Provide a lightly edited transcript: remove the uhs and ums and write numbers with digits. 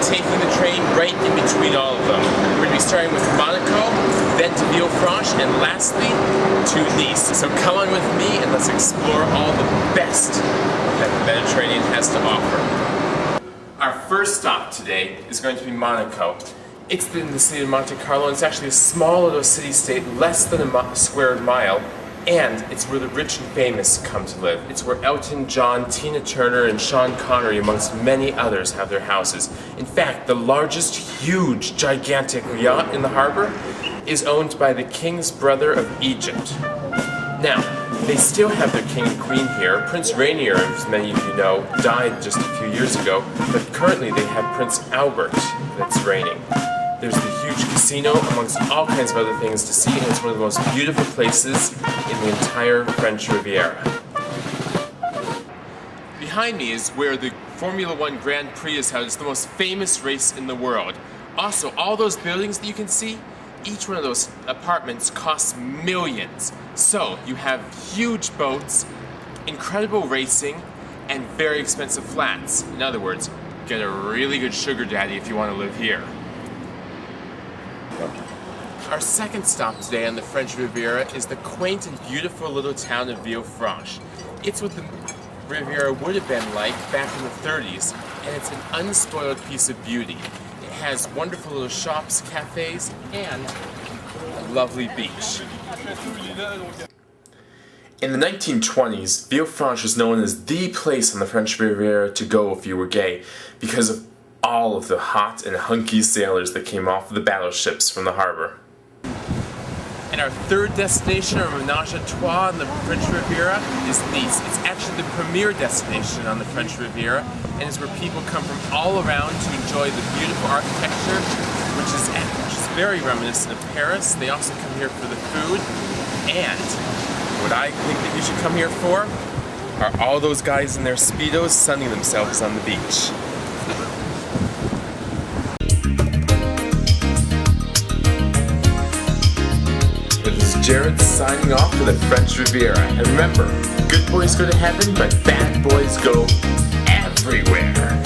taking the train right in between all of them. We're going to be starting with Monaco, then to Villefranche, and lastly to Nice. So come on with me and let's explore all the best that the Mediterranean has to offer. Our first stop today is going to be Monaco. It's in the city of Monte Carlo, and it's actually a small little city-state, less than a square mile, and it's where the rich and famous come to live. It's where Elton John, Tina Turner, and Sean Connery, amongst many others, have their houses. In fact, the largest, huge, gigantic yacht in the harbor is owned by the king's brother of Egypt. Now, they still have their king and queen here. Prince Rainier, as many of you know, died just a few years ago, but currently they have Prince Albert that's reigning. There's the huge casino, amongst all kinds of other things to see, and it's one of the most beautiful places in the entire French Riviera. Behind me is where the Formula One Grand Prix is held. It's the most famous race in the world. Also, all those buildings that you can see, each one of those apartments costs millions. So, you have huge boats, incredible racing, and very expensive flats. In other words, get a really good sugar daddy if you want to live here. Our second stop today on the French Riviera is the quaint and beautiful little town of Villefranche. It's what the Riviera would have been like back in the 30s, and it's an unspoiled piece of beauty. It has wonderful little shops, cafes, and a lovely beach. In the 1920s, Villefranche was known as the place on the French Riviera to go if you were gay, because of all of the hot and hunky sailors that came off of the battleships from the harbor. And our third destination, or menage-a-trois on the French Riviera, is Nice. It's actually the premier destination on the French Riviera, and is where people come from all around to enjoy the beautiful architecture, which is very reminiscent of Paris. They also come here for the food, and what I think that you should come here for are all those guys in their speedos sunning themselves on the beach. This is Jared signing off for the French Riviera. And remember, good boys go to heaven, but bad boys go everywhere.